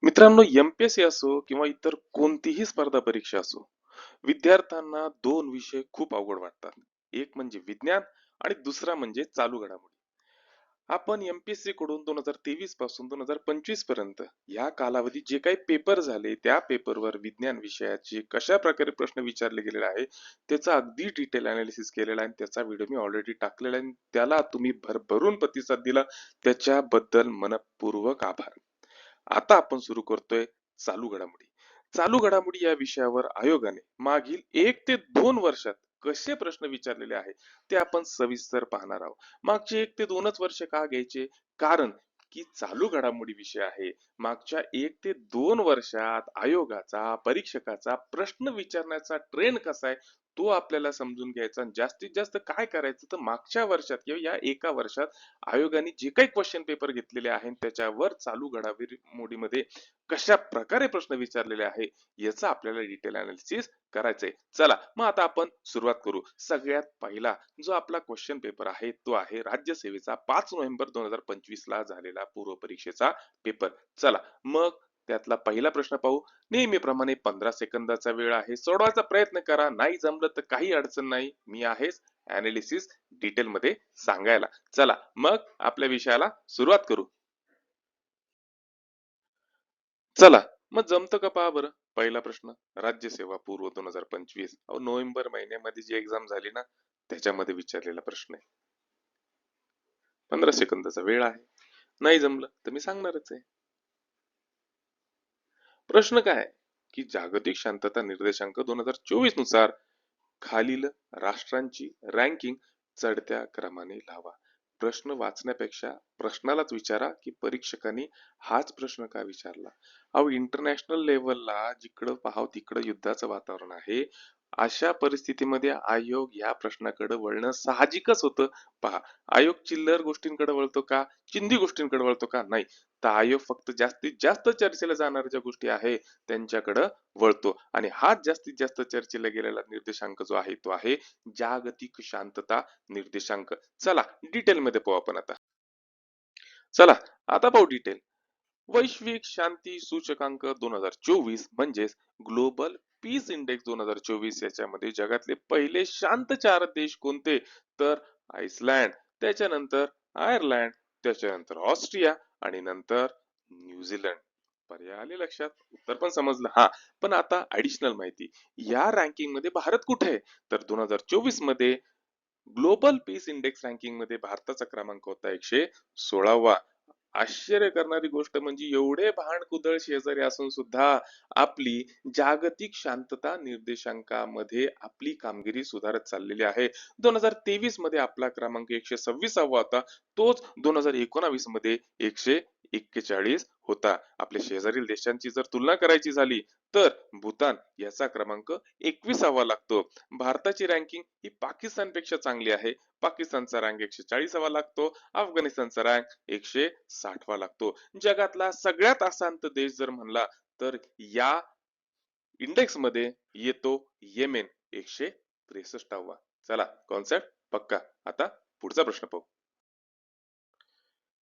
मित्रांनो, एमपीएससी असो किंवा इतर कोणतीही स्पर्धा परीक्षा असो, विद्यार्थ्यांना दोन विषय खूप अवघड वाटतात. एक म्हणजे विज्ञान आणि दुसरा म्हणजे चालू घडामोडी. आपण एमपीएससी कडून 2023 पासून 2025 पर्यंत या कालावधीत जे काही पेपर झाले, त्या पेपरवर विज्ञान विषयाचे कशा प्रकारे प्रश्न विचारले गेलेले आहे, त्याचा अगदी डिटेल अनालिसिस केलेला आहे आणि त्याचा व्हिडिओ मी ऑलरेडी टाकलेला आहे. त्याला तुम्ही भरभरून प्रतिसाद दिला, त्याच्याबद्दल मनपूर्वक आभार. आता आपण सुरू करतोय चालू घडामोडी. चालू घडामोडी या विषयावर आयोगाने मागील 1 ते 2 वर्षात कसे प्रश्न विचारलेले आहे ते आपण सविस्तर पाहणार आहोत. मागचे 1 ते 2च वर्ष का घ्यायचे? कारण की चालू घडामोडी विषय आहे. मागच्या 1 ते 2 वर्षात आयोगाचा, परीक्षकाचा प्रश्न विचारण्याचा ट्रेंड कसा आहे तो आपल्याला समजून घ्यायचा आणि जास्तीत जास्त काय करायचं तर मागच्या वर्षात किंवा या 1 वर्षात आयोगाने जे काही क्वेश्चन पेपर घेतलेले आहेत त्याच्यावर चालू घडामोडीमध्ये कशा प्रकारे प्रश्न विचारलेले आहे याचा आपल्याला डिटेल अनालिसिस करायचंय. चला मग आता आपण सुरुवात करू. सगळ्यात पहिला जो आपला क्वेश्चन पेपर आहे तो आहे राज्यसेवेचा 5 नोव्हेंबर 2025 ला झालेला पूर्व परीक्षेचा पेपर. चला मग त्यातला पहिला प्रश्न पाहू. नेहमीप्रमाणे 15 सेकंदाचा वेळ आहे, सोडवायचा प्रयत्न करा, नाही जमलं तर काही अडचण नाही, मी आहेच अनालिसिस डिटेल मध्ये सांगायला. चला मग आपल्या विषयाला सुरुवात करू. चला मग जमतं का पहा बरं. पहिला प्रश्न, राज्यसेवा पूर्व 2025. अहो, नोव्हेंबर महिन्यामध्ये जी एक्झाम झाली ना त्याच्यामध्ये विचारलेला प्रश्न आहे. 15 सेकंदाचा वेळ आहे, नाही जमलं तर मी सांगणारच आहे. प्रश्न काय आहे की जागतिक शांतता निर्देशांक 2024 नुसार खालील राष्ट्रांची रँकिंग चढत्या क्रमाने लावा. प्रश्न वाचण्यापेक्षा प्रश्नालाच विचारा की परीक्षकांनी हाच प्रश्न का विचारला. अहो, इंटरनॅशनल लेवलला जिकडं पाहाव तिकडं युद्धाचं वातावरण आहे. अशा परिस्थितीमध्ये आयोग या प्रश्नाकडे वळणं साहजिकच होतं. पहा, आयोग चिल्लर गोष्टींकडे वळतो का, चिंदी गोष्टींकडे वळतो का? नाही. तर आयोग फक्त जास्तीत जास्त चर्चेला जाणाऱ्या ज्या गोष्टी आहे त्यांच्याकडे वळतो आणि हाच जास्तीत जास्त चर्चेला गेलेला निर्देशांक जो आहे तो आहे जागतिक शांतता निर्देशांक. चला डिटेल मध्ये पाहू आपण आता. चला आता पाहू डिटेल. वैश्विक शांती सूचकांक 2024 म्हणजेच ग्लोबल पीस इंडेक्स 2024 याच्यामध्ये जगातले पहिले शांत 4 देश कोणते? तर आइसलँड, त्याच्यानंतर आयर्लंड, त्याच्यानंतर ऑस्ट्रिया आणि नंतर न्यूझीलंड. पर्याय आले लक्षात, उत्तर पण समजलं. हा, पण आता ऍडिशनल माहिती. या रँकिंग मध्ये भारत कुठे आहे? तर 2024 मध्ये ग्लोबल पीस इंडेक्स रँकिंग मध्ये भारताचा क्रमांक होता 116वा. आश्चर्य करणारी गोष्ट म्हणजे एवढे भांडकुदळ शेजारी असून सुद्धा आपली जागतिक शांतता निर्देशांकामध्ये आपली कामगिरी सुधारत चाललेली आहे. 2023 मध्ये आपला क्रमांक 126वा होता, तोच 2019 मध्ये 141 होता. आपल्या शेजारील देशांची जर तुलना करायची झाली तर भूतान याचा क्रमांक 21वा लागतो. भारताची रँकिंग ही पाकिस्तानपेक्षा चांगली आहे. पाकिस्तानचा रँक 140वा लागतो, अफगाणिस्तानचा रँक 160वा लागतो. जगातला सगळ्यात अशांत देश जर म्हणला तर या इंडेक्स मध्ये येतो येमेन 163वा. चला कॉन्सेप्ट पक्का. आता पुढचा प्रश्न पाहू.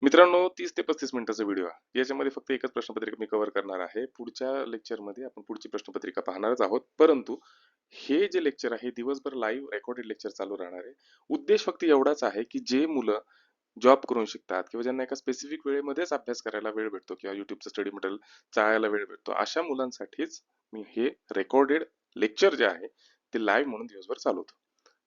मित्रांनो, 30 ते 35 मिनिटाचा व्हिडिओ आहे. याच्यामध्ये फक्त एकच प्रश्नपत्रिका मी कव्हर करणार आहे. पुढच्या लेक्चर मध्ये आपण पुढची प्रश्नपत्रिका पाहणारच आहोत. परंतु हे जे लेक्चर आहे दिवसभर लाईव्ह रेकॉर्डेड लेक्चर चालू राहणार आहे. उद्देश फक्त एवढाच आहे की जे मुलं जॉब करून शिकतात किंवा ज्यांना एका स्पेसिफिक वेळेमध्येच अभ्यास करायला वेळ भेटतो किंवा युट्यूबचं स्टडी मटेरियल चाळायला वेळ भेटतो, अशा मुलांसाठीच मी हे रेकॉर्डेड लेक्चर जे आहे ते लाईव्ह म्हणून दिवसभर चालवतो.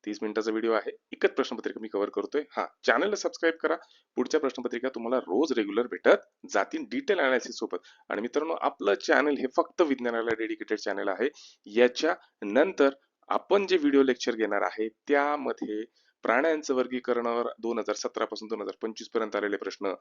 30 मिनिटाचा व्हिडिओ आहे. एकच प्रश्नपत्रिका मी कव्हर करतोय. हा, चॅनलला सबस्क्राईब करा. पुढच्या प्रश्नपत्रिका तुम्हाला रोज रेग्युलर भेटत जातील डिटेल अनालिसिस सोबत. आणि मित्रांनो, आपलं चॅनल हे फक्त विज्ञानाला डेडिकेटेड चॅनल आहे. याच्या नंतर आपण जे व्हिडिओ लेक्चर घेणार आहे त्यामध्ये प्राण्यांचं वर्गीकरणावर 2017 पासून 2025 पर्यंत आलेले प्रश्न,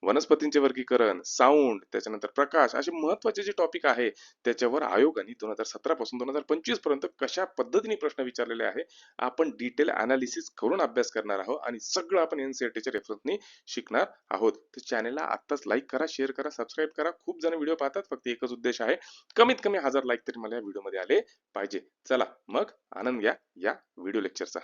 वनस्पतींचे वर्गीकरण, साऊंड, त्याच्यानंतर प्रकाश, असे महत्वाचे जे टॉपिक आहे त्याच्यावर आयोगाने 2017 पासून 2025 पर्यंत कशा पद्धतीने प्रश्न विचारलेले आहे आपण डिटेल अनालिसिस करून अभ्यास करणार आहोत आणि सगळं आपण एनसीईआरटीच्या रेफरन्सने शिकणार आहोत. तर चॅनलला आत्ताच लाईक करा, शेअर करा, सबस्क्राईब करा. खूप जण व्हिडिओ पाहतात, फक्त एकच उद्देश आहे, कमीत कमी 1000 लाईक तरी मला या व्हिडिओ मध्ये आले पाहिजे. चला मग आनंद घ्या या व्हिडिओ लेक्चरचा.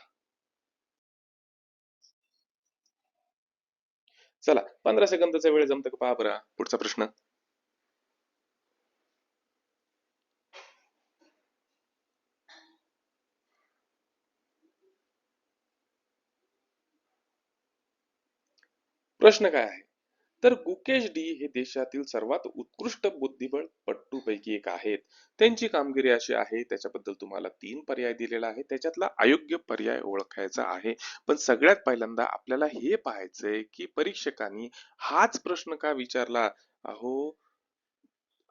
चला 15 सेकंदाचा वेळ जमतं का पहा बरं. पुढचा प्रश्न, प्रश्न काय आहे? तर गुकेश डी हे देशातील सर्वात उत्कृष्ट बुद्धिबळ पट्टूपैकी एक आहेत. त्यांची कामगिरी अशी आहे, त्याच्याबद्दल तुम्हाला 3 पर्याय दिलेला आहे. त्याच्यातला अयोग्य पर्याय ओळखायचा आहे. पण सगळ्यात पहिल्यांदा आपल्याला हे पाहायचंय, की परीक्षकांनी हाच प्रश्न का विचारला? अहो,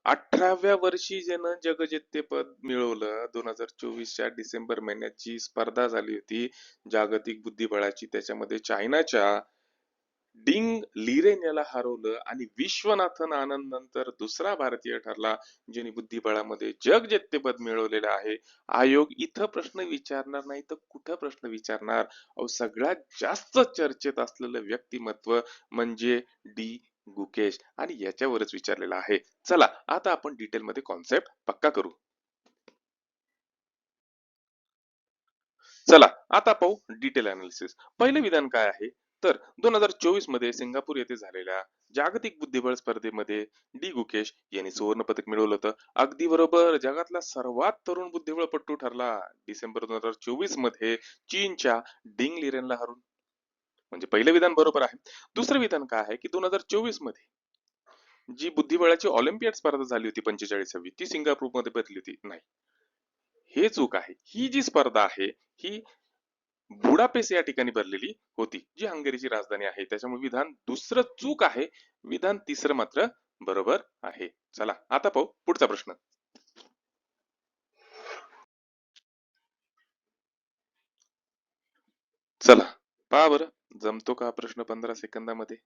18व्या वर्षी ज्यानं जगज्जेतेपद मिळवलं 2024च्या डिसेंबर महिन्याची स्पर्धा झाली होती जागतिक बुद्धिबळाची. त्याच्यामध्ये चायनाच्या डिंग लिरेन याला हरवलं आणि विश्वनाथन आनंद नंतर दुसरा भारतीय ठरला ज्यांनी बुद्धिबळामध्ये जगजेतेपद मिळवलेलं आहे. आयोग इथं प्रश्न विचारणार नाही तर कुठं प्रश्न विचारणार? अहो, सगळ्यात जास्त चर्चेत असलेलं व्यक्तिमत्व म्हणजे डी गुकेश आणि याच्यावरच विचारलेलं आहे. चला आता आपण डिटेल मध्ये कॉन्सेप्ट पक्का करू. चला आता पाहू डिटेल अनालिसिस. पहिलं विधान काय आहे? तर 2024 मध्ये सिंगापूर येथे झालेल्या जागतिक बुद्धिबळ स्पर्धेमध्ये डी गुकेश यांनी सुवर्ण पदक मिळवलं होतं. अगदी बरोबर, जगातला सर्वात तरुण बुद्धिबळपटू ठरला डिसेंबर 2024 मध्ये चीनच्या डिंग लिरेनला हरून. म्हणजे पहिलं विधान बरोबर आहे. दुसरं विधान काय आहे की 2024 मध्ये जी बुद्धिबळाची ऑलिम्पियड स्पर्धा झाली होती 45वी, ती सिंगापूरमध्ये भरली होती. नाही, हे चूक आहे. ही जी स्पर्धा आहे ही बुडापेस्ट या ठिकाणी भरलेली होती, जी हंगेरीची राजधानी आहे. त्याच्यामुळे विधान दुसरं चूक आहे. विधान तिसरं मात्र बरोबर आहे. चला आता पाहू पुढचा प्रश्न. चला पहा बरं, जमतो का हा प्रश्न 15 सेकंदामध्ये?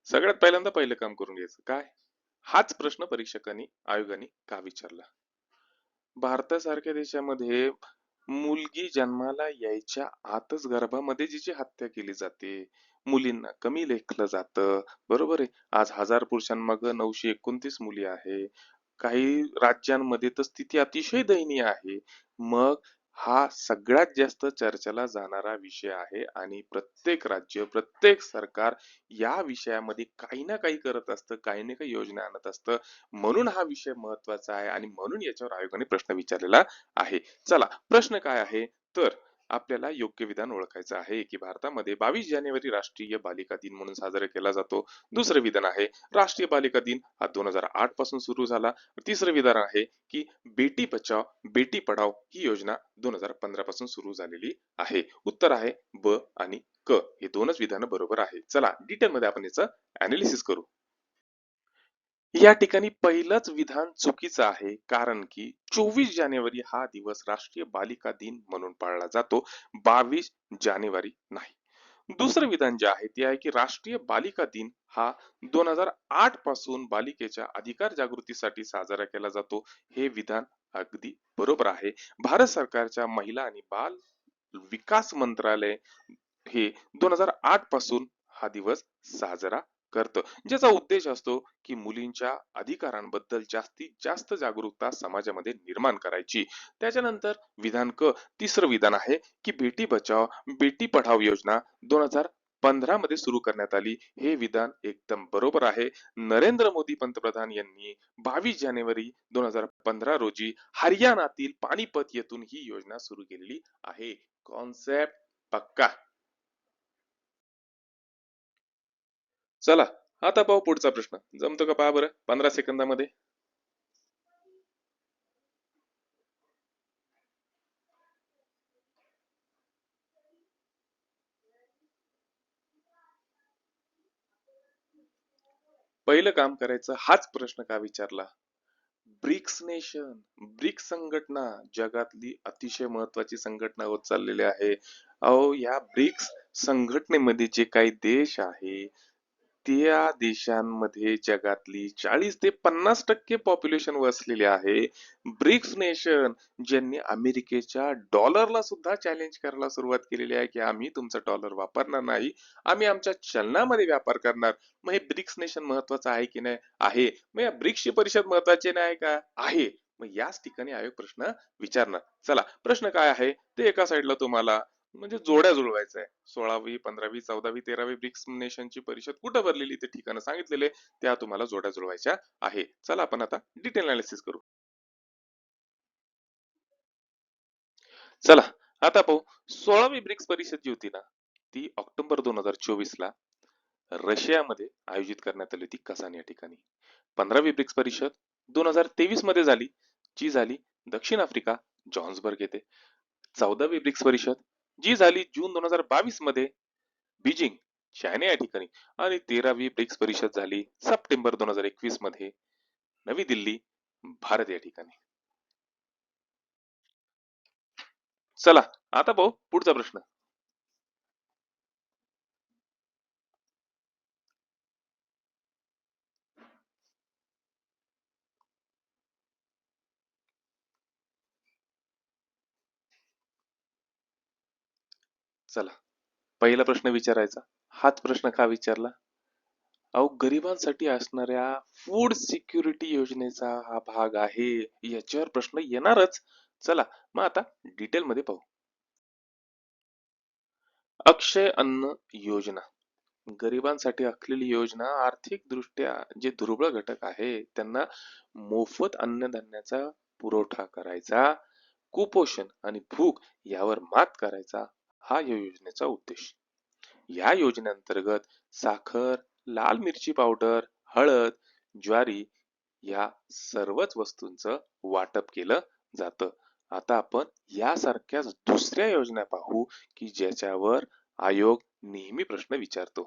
सगळ्यात पहिल्यांदा पहिलं काम करून घ्यायचं काय? हाच प्रश्न परीक्षकांनी आयोगाने का विचारला? भारतासारख्या देशामध्ये मुलगी जन्माला यायच्या आतच गर्भामध्ये जिची हत्या केली जाते, मुलींना कमी लेखलं जातं, बरोबर आहे. आज 1000 पुरुषांमागे 929 मुली आहे. काही राज्यांमध्ये तर स्थिती अतिशय दयनीय आहे. मग हा सगळ्यात जास्त चर्चेला जाणारा विषय आहे आणि प्रत्येक राज्य, प्रत्येक सरकार या विषयामध्ये काही ना काही करत असतं, काही ना काही योजना आणत असतं. म्हणून हा विषय महत्वाचा आहे आणि म्हणून याच्यावर आयोगाने प्रश्न विचारलेला आहे. चला प्रश्न काय आहे? तर आपल्याला योग्य विधान ओळखायचं आहे की भारतामध्ये 22 जानेवारी राष्ट्रीय बालिका दिन म्हणून साजरा केला जातो. दुसरं विधान आहे राष्ट्रीय बालिका दिन हा 2008 पासून सुरू झाला. तिसरं विधान आहे की बेटी बचाव बेटी पढाव ही योजना 2015 पासून सुरू झालेली आहे. उत्तर आहे ब आणि क, हे दोनच विधान बरोबर आहे. चला डिटेल मध्ये आपण याचं अनालिसिस करू. या ठिकाणी पहिलंच विधान चुकीचं आहे, कारण की 24 जानेवारी हा दिवस राष्ट्रीय बालिका दिन म्हणून पाळला जातो, 22 जानेवारी नाही. दुसरं विधान जे आहे ते आहे की राष्ट्रीय बालिका दिन हा 2008 पासून बालिकेच्या अधिकार जागृतीसाठी साजरा केला जातो. हे विधान अगदी बरोबर आहे. भारत सरकारच्या महिला आणि बाल विकास मंत्रालय हे 2008 पासून हा दिवस साजरा करतं, ज्याचा उद्देश असतो की मुलींच्या अधिकारांबद्दल जास्तीत जास्त जागरूकता समाजामध्ये निर्माण करायची. त्याच्यानंतर विधान क, तिसरं विधान आहे की बेटी बचाव बेटी पढाव योजना 2015 मध्ये सुरू करण्यात आली. हे विधान एकदम बरोबर आहे. नरेंद्र मोदी पंतप्रधान यांनी 22 जानेवारी 2015 रोजी हरियाणातील पानिपत येथून ही योजना सुरू केलेली आहे. कॉन्सेप्ट पक्का. चला आता पाहू पुढचा प्रश्न. जमतो का पहा बरं 15 सेकंदामध्ये. पहिलं काम करायचं, हाच प्रश्न का विचारला? ब्रिक्स नेशन, ब्रिक्स संघटना जगातली अतिशय महत्वाची संघटना होत चाललेली आहे. अहो, या ब्रिक्स संघटनेमध्ये जे काही देश आहे त्या देशांमध्ये जगातली 40 ते 50% पॉप्युलेशन वसलेली आहे. ब्रिक्स नेशन ज्यांनी अमेरिकेच्या डॉलरला सुद्धा चॅलेंज करायला सुरुवात केलेली आहे की आम्ही तुमचा डॉलर वापरणार नाही, आम्ही आमच्या चलनामध्ये व्यापार करणार. मग हे ब्रिक्स नेशन महत्वाचं आहे की नाही? आहे. मग या ब्रिक्सची परिषद महत्वाची नाही का? आहे. मग याच ठिकाणी आयोग प्रश्न विचारणार. चला प्रश्न काय आहे ते एका साईडला तुम्हाला म्हणजे जोड्या जुळवायचं आहे. 16वी 15वी 14वी 13वी ब्रिक्स नेशनची परिषद कुठं भरलेली ते ठिकाणं सांगितलेले, त्या तुम्हाला जोड्या जुळवायच्या आहे. चला आपण आता डिटेल अनालिसिस करू. चला आता पाहू. 16वी ब्रिक्स परिषद जी होती ना, ती ऑक्टोबर 2024 ला रशियामध्ये आयोजित करण्यात आली होती, कझान या ठिकाणी. 15वी ब्रिक्स परिषद 2023 मध्ये झाली, जी झाली दक्षिण आफ्रिका, जॉन्सबर्ग येथे. 14वी ब्रिक्स परिषद जी झाली जून 2022 मध्ये बीजिंग, चायना या ठिकाणी. आणि 13वी ब्रिक्स परिषद झाली सप्टेंबर 2021 मध्ये नवी दिल्ली, भारत या ठिकाणी. चला आता पाहू पुढचा प्रश्न. चला, पहिला प्रश्न विचारायचा. हाच प्रश्न का विचारला? अहो, गरिबांसाठी असणाऱ्या फूड सिक्युरिटी योजनेचा हा भाग आहे. याच्यावर प्रश्न येणारच. चला मग आता डिटेल मध्ये पाहू. अक्षय अन्न योजना, गरिबांसाठी आखलेली योजना. आर्थिक दृष्ट्या जे दुर्बळ घटक आहे त्यांना मोफत अन्नधान्याचा पुरवठा करायचा, कुपोषण आणि भूक यावर मात करायचा, हा या योजनेचा उद्देश. या योजनेअंतर्गत साखर, लाल मिरची पावडर, हळद, ज्वारी या सर्वच वस्तूंचं वाटप केलं जातं. आता आपण यासारख्याच दुसऱ्या योजना पाहू की ज्याच्यावर आयोग नेहमी प्रश्न विचारतो.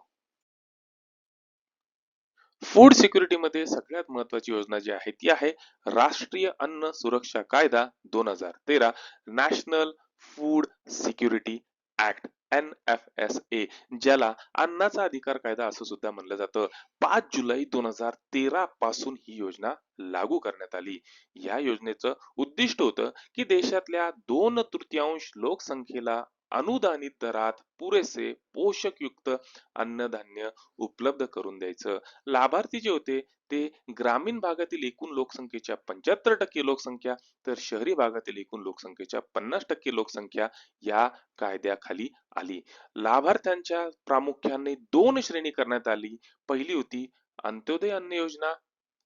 फूड सिक्युरिटी मध्ये सगळ्यात महत्वाची योजना जी आहे ती आहे राष्ट्रीय अन्न सुरक्षा कायदा 2013, national food security act, NFSA, ज्याला अन्नाचा अधिकार कायदा असं सुद्धा म्हणलं जातं. 5 जुलै 2013 पासून ही योजना लागू करण्यात आली. या योजनेचं उद्दिष्ट होतं की देशातल्या 2/3 लोकसंख्येला अनुदानित दरात पुरेसे पोषकयुक्त अन्नधान्य उपलब्ध करून द्यायचं. लाभार्थी जे होते ते ग्रामीण भागातील एकूण लोकसंख्येच्या 75% लोकसंख्या, तर शहरी भागातील एकूण लोकसंख्येच्या 50% लोकसंख्या या कायद्याखाली आली. लाभार्थ्यांच्या प्रामुख्याने 2 श्रेणी करण्यात आली. पहिली होती अंत्योदय अन्न योजना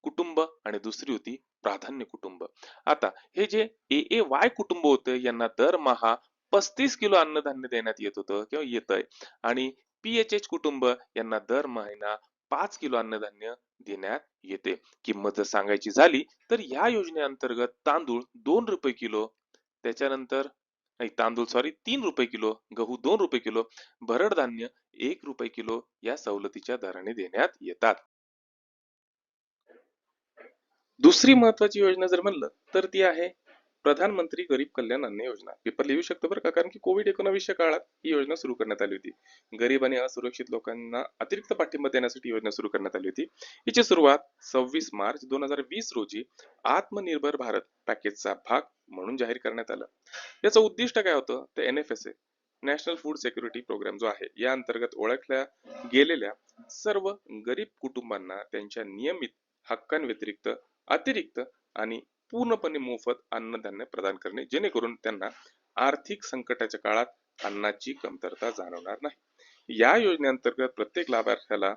कुटुंब आणि दुसरी होती प्राधान्य कुटुंब. आता हे जे AAY कुटुंब होते यांना दरमहा 35 किलो अन्नधान्य देण्यात येत होतं किंवा येतंय. आणि PHH कुटुंब यांना दर महिना 5 किलो अन्नधान्य देण्यात येते. किंमत जर सांगायची झाली तर या योजनेअंतर्गत तांदूळ 2 रुपये किलो, त्याच्यानंतर नाही तांदूळ सॉरी 3 रुपये किलो, गहू 2 रुपये किलो, भरड धान्य 1 रुपये किलो या सवलतीच्या दराने देण्यात येतात. दुसरी महत्वाची योजना जर म्हणलं तर ती आहे प्रधानमंत्री गरीब कल्याण अन्न योजना. पेपर लिहू शकतो बरं का, कारण की COVID-19 काळात ही योजना सुरू करण्यात आली होती. गरीब आणि असुरक्षित लोकांना अतिरिक्त पाठिंबा देण्यासाठी योजना सुरू करण्यात आली होती. हिची सुरुवात 26 मार्च 2020 रोजी आत्मनिर्भर भारत पॅकेजचा भाग म्हणून जाहीर करण्यात आलं. याचं उद्दिष्ट काय होतं? ते NFSA, national food security programme जो आहे या अंतर्गत ओळखल्या गेलेल्या सर्व गरीब कुटुंबांना त्यांच्या नियमित हक्कांव्यतिरिक्त अतिरिक्त आणि पूर्णपणे मोफत अन्नधान्य प्रदान करणे, जेणेकरून त्यांना आर्थिक संकटाच्या काळात अन्नाची कमतरता जाणवणार नाही. या योजनेअंतर्गत प्रत्येक लाभार्थ्याला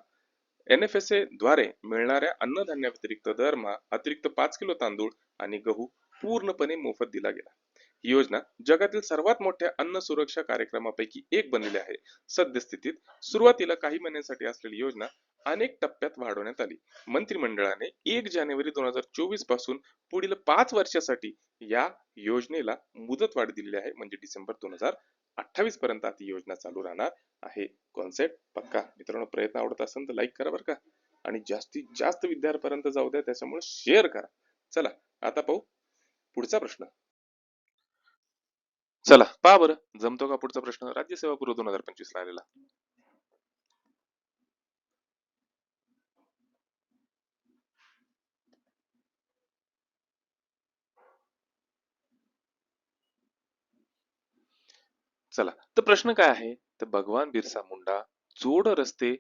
NFSA द्वारे मिळणाऱ्या अन्नधान्याव्यतिरिक्त दरमहा अतिरिक्त 5 किलो तांदूळ आणि गहू पूर्णपणे मोफत दिला गेला. ही योजना जगातील सर्वात मोठ्या अन्न सुरक्षा कार्यक्रमापैकी एक बनलेली आहे. सद्यस्थितीत सुरुवातीला काही महिन्यांसाठी असलेली योजना अनेक टप्प्यात वाढवण्यात आली. मंत्रिमंडळाने 1 जानेवारी 2024 पासून पुढील 5 वर्षासाठी या योजनेला मुदतवाढ दिलेली आहे, म्हणजे डिसेंबर 2028 पर्यंत ही योजना चालू राहणार आहे. कॉन्सेप्ट पक्का? मित्रांनो, प्रयत्न आवडत असेल तर लाईक करा बरं का, आणि जास्तीत जास्त विद्यार्थ्यापर्यंत जाऊ द्या, त्याच्यामुळे शेअर करा. चला आता पाहू पुढचा प्रश्न. चला पहा बरं, जमतो का पुढचा प्रश्न? राज्यसेवा पूर्व 2025 ला आलेला. चला तर प्रश्न काय आहे? तर भगवान बिरसा मुंडा जोड रस्ते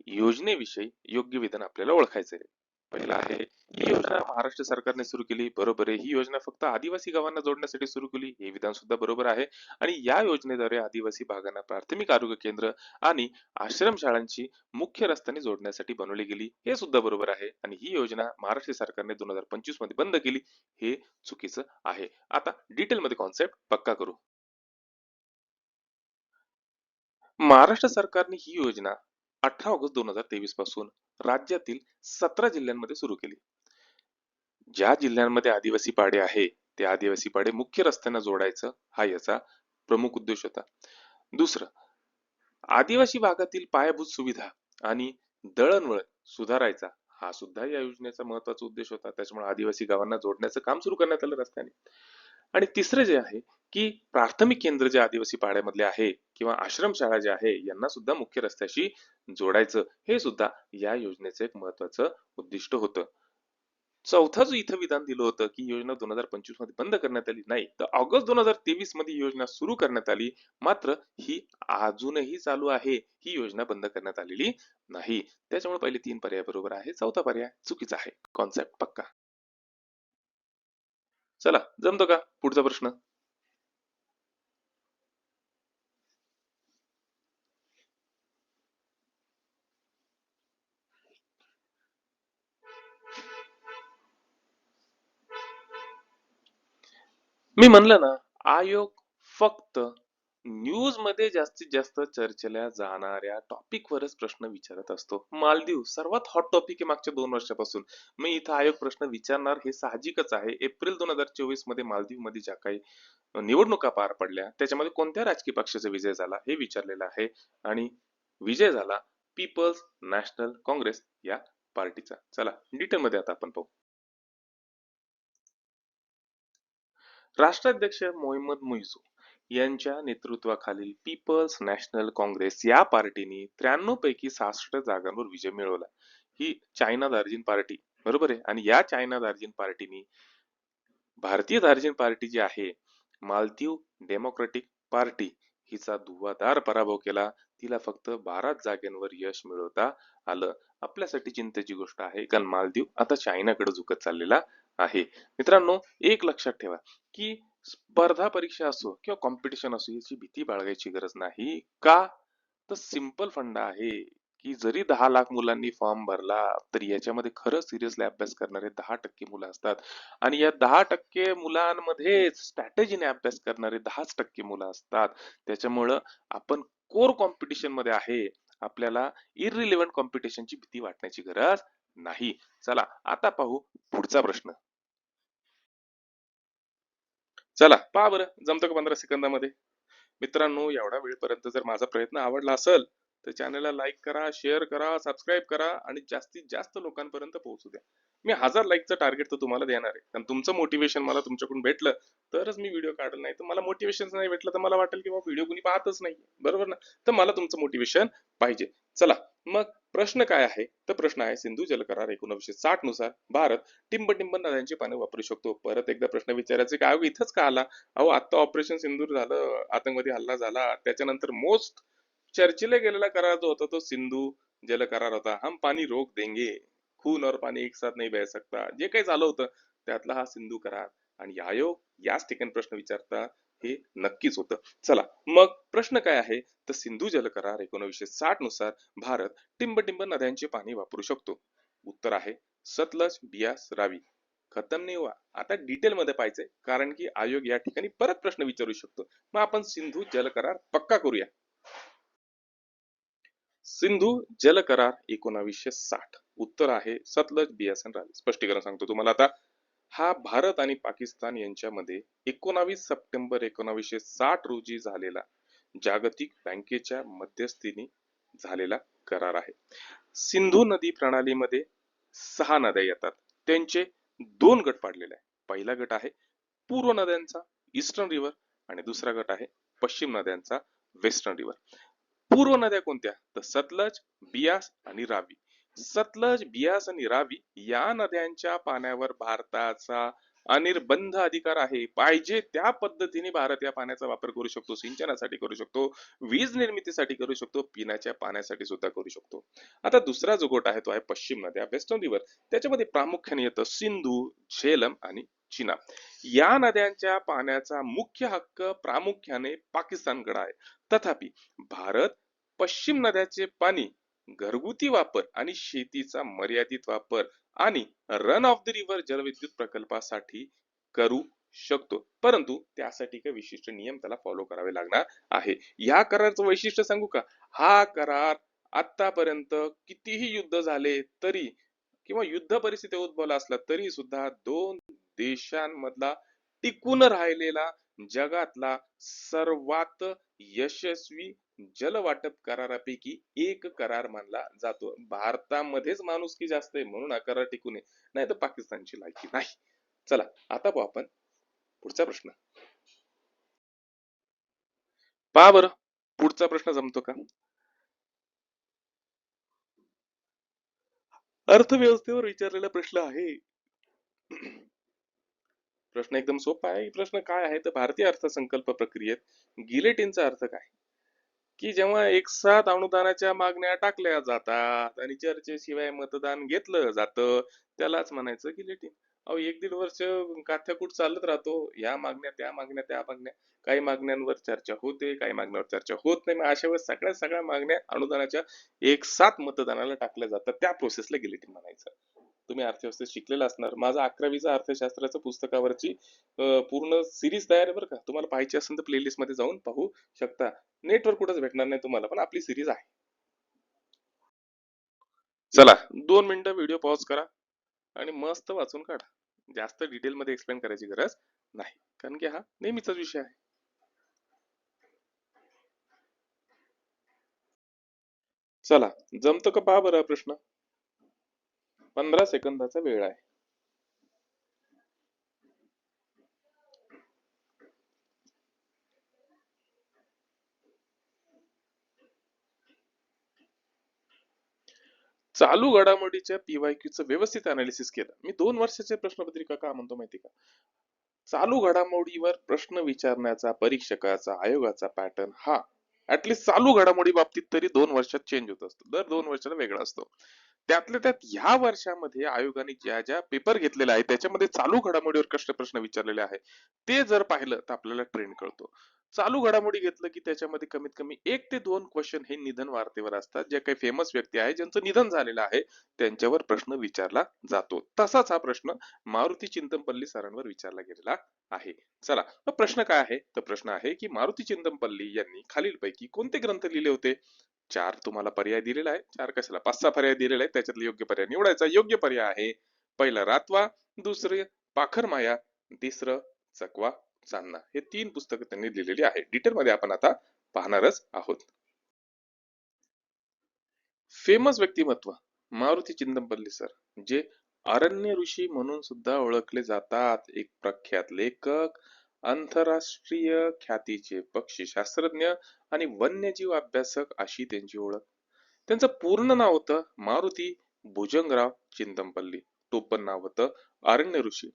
योजनेविषयी योग्य विधान आपल्याला ओळखायचे आहे. पहिला आहे, ही योजना महाराष्ट्र सरकारने सुरू केली. बरोबर आहे. ही योजना फक्त आदिवासी गावांना जोडण्यासाठी सुरू केली. हे विधान सुद्धा बरोबर आहे. आणि या योजनेद्वारे आदिवासी भागांना प्राथमिक आरोग्य केंद्र आणि आश्रमशाळांची मुख्य रस्त्याने जोडण्यासाठी बनवली गेली. हे सुद्धा बरोबर आहे. आणि ही योजना महाराष्ट्र सरकारने 2025 मध्ये बंद केली. हे चुकीचं आहे. आता डिटेलमध्ये कॉन्सेप्ट पक्का करू. महाराष्ट्र सरकारने ही योजना 18 ऑगस्ट 2023 पासून राज्यातील 17 जिल्ह्यांमध्ये सुरू केली. ज्या जिल्ह्यांमध्ये आदिवासी पाडे आहे, ते आदिवासी पाडे मुख्य रस्त्यांना जोडायचं हा याचा प्रमुख उद्देश होता. दुसरं, आदिवासी भागातील पायाभूत सुविधा आणि दळणवळण सुधारायचा हा सुद्धा या योजनेचा महत्वाचा उद्देश होता. त्याच्यामुळे आदिवासी गावांना जोडण्याचं काम सुरू करण्यात आलं रस्त्याने. आणि तिसरं जे आहे की प्राथमिक केंद्र जे आदिवासी पाड्यामधले आहे किंवा आश्रमशाळा जे आहे यांना सुद्धा मुख्य रस्त्याशी जोडायचं, हे सुद्धा या योजनेचं एक महत्वाचं उद्दिष्ट होतं. चौथा जो इथं विधान दिलं होतं की योजना 2025 मध्ये बंद करण्यात आली, नाही तर ऑगस्ट 2023 मध्ये ही योजना सुरू करण्यात आली. मात्र ही अजूनही चालू आहे. ही योजना बंद करण्यात आलेली नाही. त्याच्यामुळे पहिले 3 पर्याय बरोबर आहे. चौथा पर्याय चुकीचा आहे. कॉन्सेप्ट पक्का. चला, जमतो का पुढचा प्रश्न? मी म्हणलं ना, आयोग फक्त न्यूज मध्ये जास्तीत जास्त चर्चेला जाणाऱ्या टॉपिक वरच प्रश्न विचारत असतो. मालदीव सर्वात हॉट टॉपिक आहे मागच्या 2 वर्षापासून. मी इथं आयोग प्रश्न विचारणार हे साहजिकच आहे. एप्रिल 2024 मध्ये मालदीव मध्ये ज्या काही निवडणुका पार पडल्या त्याच्यामध्ये कोणत्या राजकीय पक्षाचा विजय झाला हे विचारलेलं आहे. आणि विजय झाला पीपल्स नॅशनल काँग्रेस या पार्टीचा. चला डिटेल मध्ये आता आपण पाहू. राष्ट्राध्यक्ष मोहम्मद मुइझू यांच्या नेतृत्वाखालील पीपल्स नॅशनल काँग्रेस या पार्टीने 93 पैकी 66 जागांवर विजय मिळवला. ही चायना दार्जिन पार्टी बरोबर आहे. आणि या चायना दार्जिन पार्टीने भारतीय दार्जिन पार्टी जी आहे, मालदीव डेमोक्रेटिक पार्टी, हिचा धुव्वाधार पराभव केला. तिला फक्त 12 जागांवर यश मिळवता आलं. आपल्यासाठी चिंतेची गोष्ट आहे, कारण मालदीव आता चायनाकडे झुकत चाललेला आहे. मित्रांनो, एक लक्षात ठेवा की स्पर्धा परीक्षा असो किंवा कॉम्पिटिशन असो, याची भीती बाळगायची गरज नाही. का? तर सिंपल फंडा आहे की जरी 10 लाख मुलांनी फॉर्म भरला तरी याच्यामध्ये खरं सिरियसली अभ्यास करणारे 10% मुलं असतात. आणि या 10% मुलांमध्ये स्ट्रॅटेजीने अभ्यास करणारे 10% मुलं असतात. त्याच्यामुळं आपण कोर कॉम्पिटिशन मध्ये आहे. आपल्याला इररिलेव्हंट कॉम्पिटिशनची भीती वाटण्याची गरज नाही. चला आता पाहू पुढचा प्रश्न. चला पहा बरं, जमतं का 15 सेकंदामध्ये? मित्रांनो, एवढा वेळपर्यंत जर माझा प्रयत्न आवडला असेल तर चॅनलला लाईक करा, शेअर करा, सबस्क्राईब करा आणि जास्तीत जास्त लोकांपर्यंत पोहोचू द्या. मी 1000 लाईकचं टार्गेट तर तुम्हाला देणार आहे, कारण तुमचं मोटिवेशन मला तुमच्याकडून भेटलं तरच मी व्हिडिओ काढेल. नाही तर मला मोटिवेशन नाही भेटलं तर मला वाटेल की बाबा व्हिडिओ कुणी पाहतच नाही, बरोबर ना? तर मला तुमचं मोटिवेशन पाहिजे. चला मग प्रश्न काय आहे? तर प्रश्न आहे, सिंधू जल करार 1960 नुसार भारत टिंबटिंब नद्यांची पाणी वापरू शकतो. परत एकदा प्रश्न विचारायचे की अहो इथंच का आला? अहो आता ऑपरेशन सिंदूर झालं, आतंकवादी हल्ला झाला, त्याच्यानंतर मोस्ट चर्चेला गेलेला करार जो होता तो सिंधू जल करार होता. हम पाणी रोक देंगे, खून और पाणी एक साथ नहीं बह सकता, जे काही झालं होतं त्यातला हा सिंधू करार. आणि आयोग याच ठिकाणी प्रश्न विचारता हे नक्कीच होतं. चला मग प्रश्न काय आहे? तर सिंधू जल करार 1960 नुसार भारत टिंबटिंब नद्यांचे पाणी वापरू शकतो. उत्तर आहे सतलज, बियास, रावी. खतम नाही हुआ. आता डिटेल मध्ये पाहिजे, कारण की आयोग या ठिकाणी परत प्रश्न विचारू शकतो. मग आपण सिंधू जल करार पक्का करूया. सिंधू जल करार 1960. उत्तर आहे सतलज, बियास आणि रावी. स्पष्टीकरण सांगतो तुम्हाला आता. हा भारत आणि पाकिस्तान यांच्यामध्ये 19 सप्टेंबर 1960 रोजी झालेला जागतिक बँकेच्या मध्यस्थीने झालेला करार आहे. सिंधू नदी प्रणालीमध्ये 6 नद्या येतात. त्यांचे 2 गट पाडलेले आहे. पहिला गट आहे पूर्व नद्यांचा, ईस्टर्न रिव्हर, आणि दुसरा गट आहे पश्चिम नद्यांचा, वेस्टर्न रिव्हर. पूर्व नद्या कोणत्या? तर सतलज, बियास आणि रावी. सतलज, बियास आणि रावी या नद्यांच्या पाण्यावर भारताचा अनिर्बंध अधिकार आहे. पाहिजे त्या पद्धतीने भारत या पाण्याचा वापर करू शकतो, सिंचनासाठी करू शकतो, वीज निर्मितीसाठी करू शकतो, पिण्याच्या पाण्यासाठी सुद्धा करू शकतो. आता दुसरा जो गट आहे तो आहे पश्चिम नद्या, वेस्टर्न रिव्हर. त्याच्यामध्ये प्रामुख्याने येतं सिंधू, झेलम आणि चिनाब. या नद्यांच्या पाण्याचा मुख्य हक्क प्रामुख्याने पाकिस्तानकडे आहे. तथापि भारत पश्चिम नद्याचे पाणी घरगुती वापर आणि शेतीचा मर्यादित वापर आणि रन ऑफ द रिव्हर जलविद्युत प्रकल्पासाठी करू शकतो. परंतु त्यासाठी काही विशिष्ट नियम त्याला फॉलो करावे लागणार आहे. या कराराचं वैशिष्ट्य सांगू का? हा करार आतापर्यंत कितीही युद्ध झाले तरी किंवा युद्ध परिस्थिती उद्भवला असला तरी सुद्धा दोन देशांमधला टिकून राहिलेला जगातला सर्वात यशस्वी जलवाटप करारापैकी एक करार मानला जातो. भारतामध्येच माणुसकी जास्त आहे म्हणून हा करार टिकून आहे, नाही तर पाकिस्तानची लायकी नाही. चला आता पाहू आपण पुढचा प्रश्न. पहा बरं पुढचा प्रश्न जमतो का? अर्थव्यवस्थेवर विचारलेला प्रश्न आहे. प्रश्न एकदम सोपा आहे. प्रश्न काय आहे तर भारतीय अर्थसंकल्प प्रक्रियेत गिलेटिनचा अर्थ काय? की जेव्हा एकसाथ अनुदानाच्या मागण्या टाकल्या जातात आणि चर्चेशिवाय मतदान घेतलं जातं त्यालाच म्हणायचं गिलेटिन. अहो 1-1.5 वर्ष काथ्याकूट चालत राहतो, या मागण्या त्या मागण्या त्या मागण्या. काही मागण्यांवर चर्चा होते, काही मागण्यांवर चर्चा होत नाही. मग अशा वेळेस सगळ्या मागण्या अनुदानाच्या एकसाथ मतदानाला टाकल्या जातात, त्या प्रोसेसला गिलेटिन म्हणायचं. तुम्ही अर्थव्यवस्थेत शिकलेला असणार. माझा 11वीचा अर्थशास्त्राच्या पुस्तकावरची पूर्ण सिरीज तयार आहे बरं का. तुम्हाला पाहायची असेल तर प्लेलिस्ट मध्ये जाऊन पाहू शकता. नेटवर कुठंच भेटणार नाही तुम्हाला, पण आपली सिरीज आहे. चला 2 मिनिटं व्हिडिओ पॉज करा आणि मस्त वाचून काढा. जास्त डिटेल मध्ये एक्सप्लेन करायची गरज नाही, कारण की हा नेहमीचाच विषय आहे. चला जमतं का पहा बरं प्रश्न. 15 सेकंदाचा वेळ आहे. चालू घडामोडीच्या पीवायक्यूचं व्यवस्थित अनालिसिस केलं. मी 2 वर्षाच्या प्रश्नपत्रिका का म्हणतो माहिती का? चालू घडामोडीवर प्रश्न विचारण्याचा परीक्षकाचा आयोगाचा पॅटर्न हा ऍटलिस्ट चालू घडामोडी बाबतीत तरी 2 वर्षात चेंज होत असतो. दर 2 वर्षाला वेगळा असतो. त्यातल्या त्यात ह्या वर्षामध्ये आयोगाने ज्या ज्या पेपर घेतलेला आहे त्याच्यामध्ये चालू घडामोडीवर कष्ट प्रश्न विचारलेले आहे. ते जर पाहिलं तर आपल्याला ट्रेंड कळतो. चालू घडामोडी घेतलं की त्याच्यामध्ये कमीत कमी 1 ते 2 क्वेश्चन हे निधन वार्तेवर असतात. जे काही फेमस व्यक्ती आहे ज्यांचं निधन झालेलं आहे त्यांच्यावर प्रश्न विचारला जातो. तसाच हा प्रश्न मारुती चिंतमपल्ली सरांवर विचारला गेलेला आहे. चला मग प्रश्न काय आहे तर प्रश्न आहे की मारुती चिंतमपल्ली यांनी खालीलपैकी कोणते ग्रंथ लिहिले होते? 4 तुम्हाला पर्याय दिलेला आहे. 4 कशाला 5-6 पर्याय दिलेला आहे. त्याच्यातला योग्य पर्याय निवडायचा. योग्य पर्याय आहे पहिला रातवा, दुसरे पाखरमाया, तिसरं चकवा चांदणा. हे 3 पुस्तकं त्यांनी लिहिलेली आहे. डिटेल मध्ये आपण आता पाहणारच आहोत. फेमस व्यक्तिमत्व मारुती चिंतमपल्ली सर, जे अरण्य ऋषी म्हणून सुद्धा ओळखले जातात. एक प्रख्यात लेखक, आंतरराष्ट्रीय ख्यातीचे पक्षी शास्त्रज्ञ आणि वन्यजीव अभ्यासक अशी त्यांची ओळख. त्यांचं पूर्ण नाव होतं मारुती भुजंगराव चिंतमपल्ली. टोपण नाव होतं अरण्य ऋषी.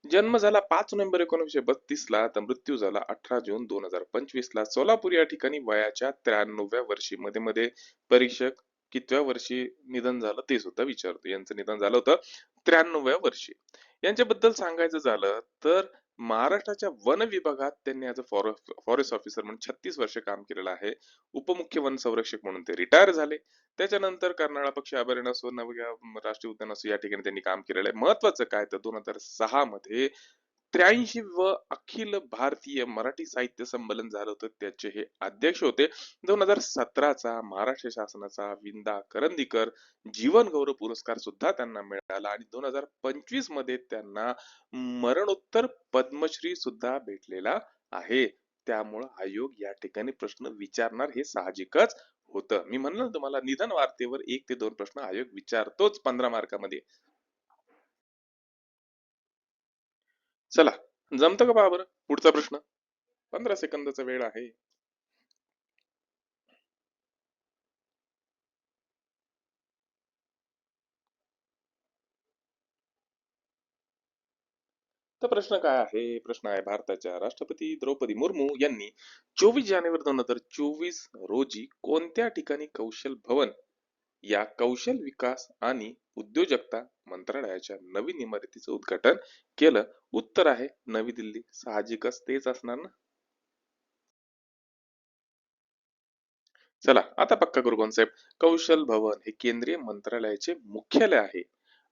जन्म झाला 5 नोव्हेंबर 1932 ला, तर मृत्यू झाला 18 जून 2025 ला सोलापूर या ठिकाणी वयाच्या 93व्या वर्षी. मध्ये मध्ये परीक्षक कितव्या वर्षी निधन झालं ते सुद्धा विचारतो. यांचं निधन झालं होतं 93व्या वर्षी. यांच्याबद्दल सांगायचं झालं तर महाराष्ट्राच्या वन विभागात त्यांनी ऍज अ फॉरेस्ट ऑफिसर म्हणून 36 वर्ष काम केलेलं आहे. उपमुख्य वन संरक्षक म्हणून ते रिटायर झाले. त्याच्यानंतर कर्नाळा पक्षी अभयारण्य असो, नवग्या राष्ट्रीय उद्यान असो, या ठिकाणी त्यांनी काम केलेलं आहे. महत्वाचं काय तर 2006 मध्ये 83व अखिल भारतीय मराठी साहित्य संमेलन झालं होतं, त्याचे हे अध्यक्ष होते. 2017चा महाराष्ट्र शासनाचा विंदा करंदीकर जीवन गौरव पुरस्कार सुद्धा त्यांना मिळाला आणि 2025 मध्ये त्यांना मरणोत्तर पद्मश्री सुद्धा भेटलेला आहे. त्यामुळं आयोग या ठिकाणी प्रश्न विचारणार हे साहजिकच होतं. मी म्हणलं ना तुम्हाला, निधन वार्तेवर 1 ते 2 प्रश्न आयोग विचारतोच 15 मार्कामध्ये. चला जमतं का पहा बरं पुढचा प्रश्न. 15 सेकंदाचा वेळ आहे. तर प्रश्न काय आहे? प्रश्न आहे भारताच्या राष्ट्रपती द्रौपदी मुर्मू यांनी 24 जानेवारी 2024 रोजी कोणत्या ठिकाणी कौशल भवन या कौशल विकास आणि उद्योजकता मंत्रालयाच्या नवीन इमारतीचं उद्घाटन केलं? उत्तर आहे नवी दिल्ली. साहजिकच तेच असणार ना. चला आता पक्का करू कॉन्सेप्ट. कौशल भवन हे केंद्रीय मंत्रालयाचे मुख्यालय आहे.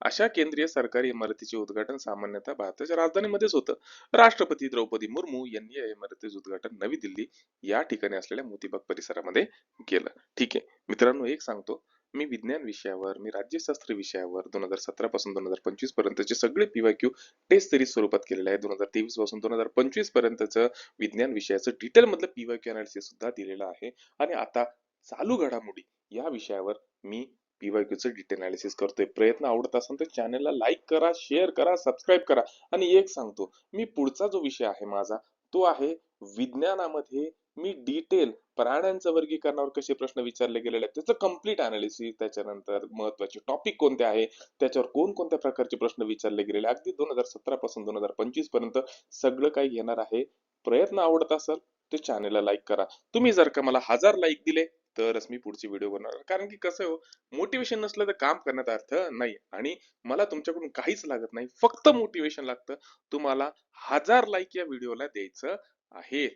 अशा केंद्रीय सरकारी इमारतीचे उद्घाटन सामान्यतः भारताच्या राजधानीमध्येच होतं. राष्ट्रपती द्रौपदी मुर्मू यांनी या इमारतीचे उद्घाटन नवी दिल्ली या ठिकाणी असलेल्या मोतीबाग परिसरामध्ये केलं. ठीक आहे मित्रांनो, एक सांगतो, मी विज्ञान विषयावर, मी राज्यशास्त्र विषयावर 2017 पासून 2025 पर्यंतचे सगळे पीवायक्यू टेस्ट सिरीज स्वरूपात केलेले आहे. 2023 पासून 2025 पर्यंतचं विज्ञान विषयाचं डिटेल मधलं पीवायक्यू अनालिसिस सुद्धा दिलेलं आहे. आणि आता चालू घडामोडी या विषयावर मी पीवायक्यूचं डिटेल अनालिसिस करतोय. प्रयत्न आवडत असेल तर चॅनलला लाईक करा, शेअर करा, सबस्क्राईब करा. आणि एक सांगतो, मी पुढचा जो विषय आहे माझा तो आहे विज्ञानामध्ये मी डिटेल प्राण्यांचं वर्गीकरणावर कसे प्रश्न विचारले गेलेले आहेत त्याचं कम्प्लीट अनालिसिस, त्याच्यानंतर महत्वाचे टॉपिक कोणते आहे, त्याच्यावर कोणकोणत्या प्रकारचे प्रश्न विचारले गेलेले, अगदी 2017 पासून 2025 पर्यंत सगळं काही घेणार आहे. प्रयत्न आवडत असेल तर चॅनलला लाईक करा. तुम्ही जर का मला 1000 लाईक दिले तरच मी पुढची व्हिडिओ बनवणार. कारण की कसं हो, मोटिवेशन नसलं तर काम करण्यात अर्थ नाही. आणि मला तुमच्याकडून काहीच लागत नाही, फक्त मोटिवेशन लागतं. तुम्हाला 1000 लाईक या व्हिडिओला द्यायचं आहे.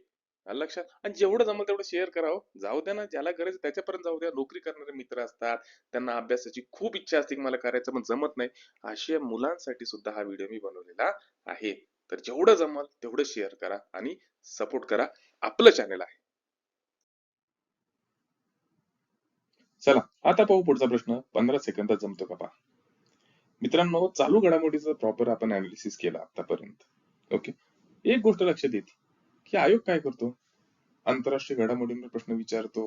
आलं लक्षात? आणि जेवढं जमलं तेवढं शेअर करा हो. जाऊ द्या ना, ज्याला गरज आहे त्याच्यापर्यंत जाऊ द्या. नोकरी करणारे मित्र असतात, त्यांना अभ्यासाची खूप इच्छा असते की मला करायचं पण जमत नाही. अशा मुलांसाठी सुद्धा हा व्हिडिओ मी बनवलेला आहे. तर जेवढं जमल तेवढं शेअर करा आणि सपोर्ट करा. आपलं चॅनल आहे. चला आता पाहू पुढचा प्रश्न. 15 सेकंदात जमतो का पहा. मित्रांनो, चालू घडामोडीचं प्रॉपर आपण अनालिसिस केलं आतापर्यंत. ओके. एक गोष्ट लक्षात येते की आयोग काय करतो, आंतरराष्ट्रीय घडामोडींवर प्रश्न विचारतो,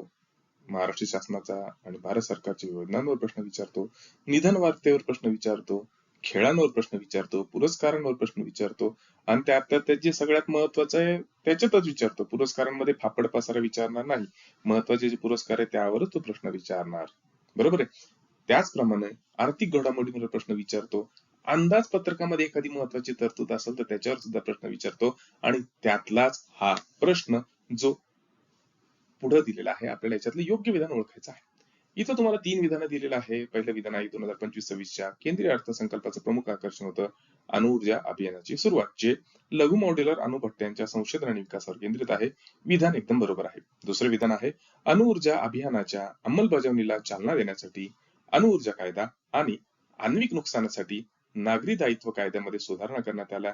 महाराष्ट्र शासनाचा आणि भारत सरकारच्या योजनांवर प्रश्न विचारतो, निधन वार्तेवर प्रश्न विचारतो, खेळांवर प्रश्न विचारतो, पुरस्कारांवर प्रश्न विचारतो आणि त्यात जे सगळ्यात महत्वाचं आहे त्याच्यातच विचारतो. पुरस्कारांमध्ये फापड पसारा विचारणार नाही, महत्वाचे जे पुरस्कार आहे त्यावरच तो प्रश्न विचारणार. बरोबर आहे. त्याचप्रमाणे आर्थिक घडामोडींवर प्रश्न विचारतो, अंदाजपत्रकामध्ये एखादी महत्वाची तरतूद असेल तर त्याच्यावर सुद्धा प्रश्न विचारतो आणि त्यातलाच हा प्रश्न जो पुढे दिलेला आहे आपल्याला याच्यातलं योग्य विधान ओळखायचं आहे. इथं तुम्हाला 3 विधानं दिलेलं आहे. पहिलं विधान आहे 2025-26च्या केंद्रीय अर्थसंकल्पाचं प्रमुख आकर्षण होतं अणुऊर्जा अभियानाची सुरुवात, जे लघु मॉड्युलर अणुभट्ट्यांच्या संशोधन आणि विकासावर केंद्रित आहे. विधान एकदम बरोबर आहे. दुसरं विधान आहे अणुऊर्जा अभियानाच्या अंमलबजावणीला चालना देण्यासाठी अणुऊर्जा कायदा आणि आण्विक नुकसानासाठी नागरी दायित्व कायद्यामध्ये सुधारणा करण्यात आल्या,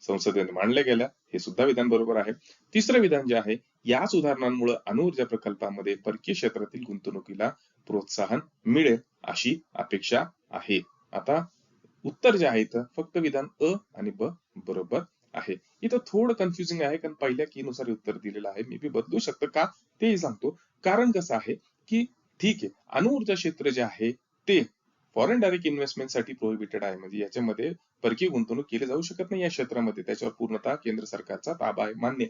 संसदेने मांडल्या गेल्या. हे सुद्धा विधान बरोबर आहे. तिसरं विधान जे आहे, या सुधारणांमुळे अणुऊर्जा प्रकल्पामध्ये परकीय क्षेत्रातील गुंतवणुकीला प्रोत्साहन मिळेल अशी अपेक्षा आहे. आता उत्तर जे आहे इथं फक्त विधान अ आणि ब बरोबर आहे. इथं थोडं कन्फ्युजिंग आहे कारण पहिल्या की नुसार उत्तर दिलेलं आहे. मे बी बदलू शकतं का तेही सांगतो. कारण कसं आहे की ठीक आहे, अणुऊर्जा क्षेत्र जे आहे ते फॉरेन डायरेक्ट इन्व्हेस्टमेंट साठी प्रोहिबिटेड आहे. म्हणजे याच्यामध्ये परकीय गुंतवणूक केली जाऊ शकत नाही या क्षेत्रामध्ये. त्याच्यावर पूर्णतः केंद्र सरकारचा ताबा आहे, मान्य.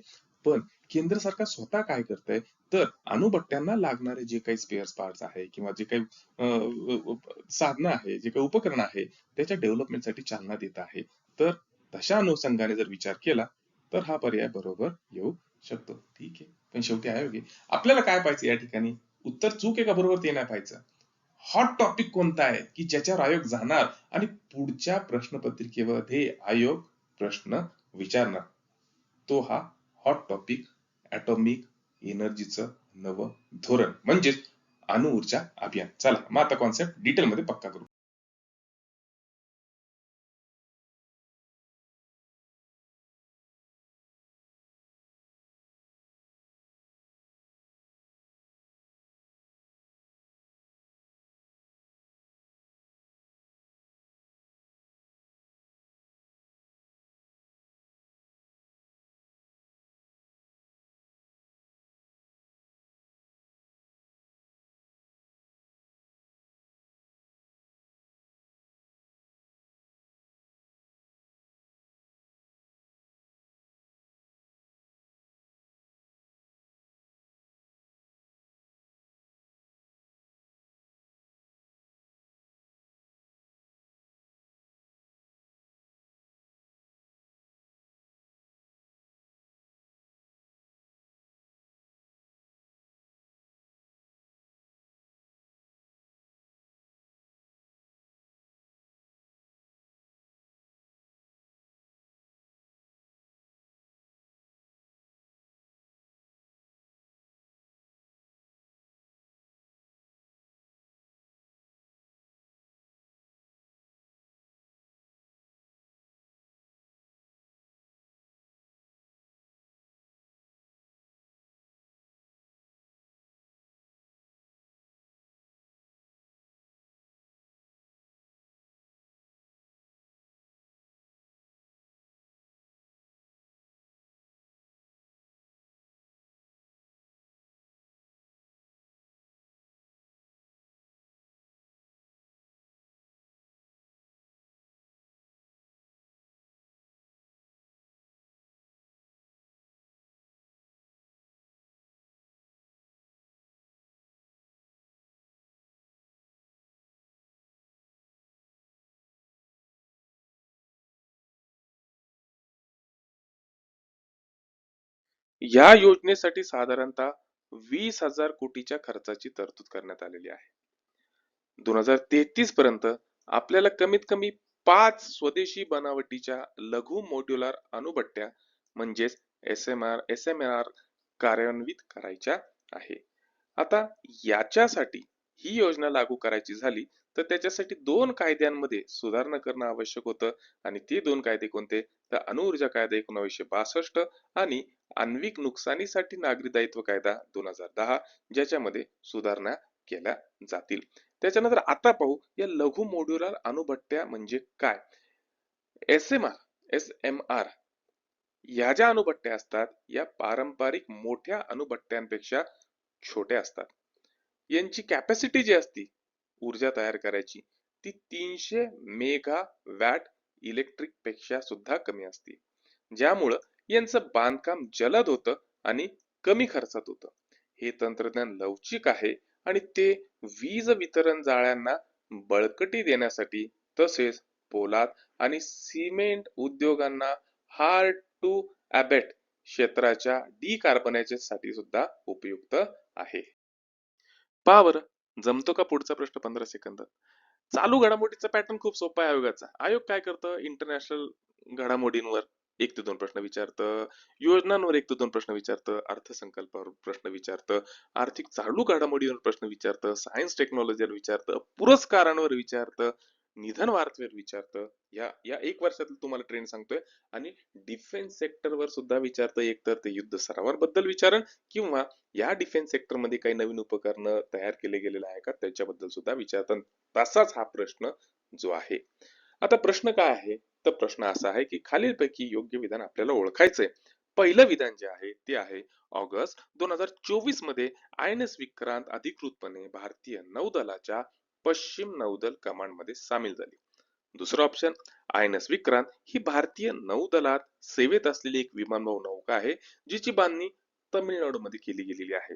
पण केंद्र सरकार स्वतः काय करतंय तर अणुभट्ट्यांना लागणारे जे काही स्पेअर पार्ट्स आहे किंवा जे काही साधनं आहे, जे काही उपकरण आहे त्याच्या डेव्हलपमेंटसाठी चालना देत आहे. तर तशा अनुषंगाने जर विचार केला तर हा पर्याय बरोबर येऊ शकतो. ठीक आहे. पण शेवटी आयोग आहे. आपल्याला काय पाहायचं या ठिकाणी, उत्तर चूक आहे का बरोबर ते नाही पाहायचं. हॉट टॉपिक कोणता आहे की ज्याच्यावर आयोग जाणार आणि पुढच्या प्रश्नपत्रिकेमध्ये आयोग प्रश्न विचारणार, तो हा हॉट टॉपिक ॲटॉमिक एनर्जीचं नवं धोरण म्हणजेच अणुऊर्जा अभियान. चला मग आता कॉन्सेप्ट डिटेलमध्ये पक्का करू. या योजनेसाठी साधारणतः 20,000 कोटीच्या खर्चाची तरतूद करण्यात आलेली आहे. 2033 पर्यंत आपल्याला कमीत कमी 5 स्वदेशी बनावटीच्या लघु मॉड्युलर अणुभट्ट्या म्हणजेच एसएमआर कार्यान्वित करायच्या आहे. आता याच्यासाठी ही योजना लागू करायची झाली तर त्याच्यासाठी 2 कायद्यांमध्ये सुधारणा करणं आवश्यक होतं आणि ते 2 कायदे कोणते? तर अणुऊर्जा कायदा 1962 आणि आण्विक नुकसानीसाठी नागरी दायित्व कायदा 2010 ज्याच्यामध्ये सुधारणा केल्या जातील. त्याच्यानंतर आता पाहू या लघु मॉड्युलर अणुभट्ट्या म्हणजे काय. एसएमआर या ज्या अणुभट्ट्या असतात या पारंपरिक मोठ्या अणुभट्ट्यांपेक्षा छोट्या असतात. यांची कॅपॅसिटी जी असती ऊर्जा तयार करायची ती 300 मेगा वॅट इलेक्ट्रिक पेक्षा सुद्धा कमी असते, ज्यामुळं यांचं बांधकाम जलद होतं आणि कमी खर्चात होतं. हे तंत्रज्ञान लवचिक आहे आणि ते वीज वितरण जाळ्यांना बळकटी देण्यासाठी तसेच पोलाद आणि सिमेंट उद्योगांना हार्ड टू अबॅट क्षेत्राच्या साठी सुद्धा उपयुक्त आहे. पहा बरं, जमतो का पुढचा प्रश्न 15 सेकंदात. चालू घडामोडीचा पॅटर्न खूप सोपा आहे आयोगाचा. आयोग काय करतं? इंटरनॅशनल घडामोडींवर 1 ते 2 प्रश्न विचारतं, योजनांवर 1 ते 2 प्रश्न विचारतं, अर्थसंकल्पावर प्रश्न विचारतं, आर्थिक चालू घडामोडीवर प्रश्न विचारतं, सायन्स टेक्नॉलॉजीवर विचारतं, पुरस्कारांवर विचारतं, निधन वार्तेवर विचारतं. या 1 वर्षातील तुम्हाला ट्रेंड सांगतोय आणि डिफेन्स सेक्टरवर सुद्धा विचारतं. एकतर ते युद्ध सरावाबद्दल विचारण किंवा या डिफेन्स सेक्टर मध्ये काही नवीन उपकरणं तयार केले गेलेले आहे का त्याच्याबद्दल सुद्धा विचारतात. तसाच हा प्रश्न जो आहे. आता प्रश्न काय आहे? तर प्रश्न असा आहे की खालीलपैकी योग्य विधान आपल्याला ओळखायचंय. पहिलं विधान जे आहे ते आहे ऑगस्ट 2024 मध्ये INS विक्रांत अधिकृतपणे भारतीय नौदलाच्या पश्चिम नौदल कमांड मध्ये सामील झाली. दुसरं ऑप्शन, INS विक्रांत ही भारतीय नौदलात सेवेत असलेली एक विमानवाहू नौका आहे जिची बांधणी तमिळनाडूमध्ये केली गेलेली आहे.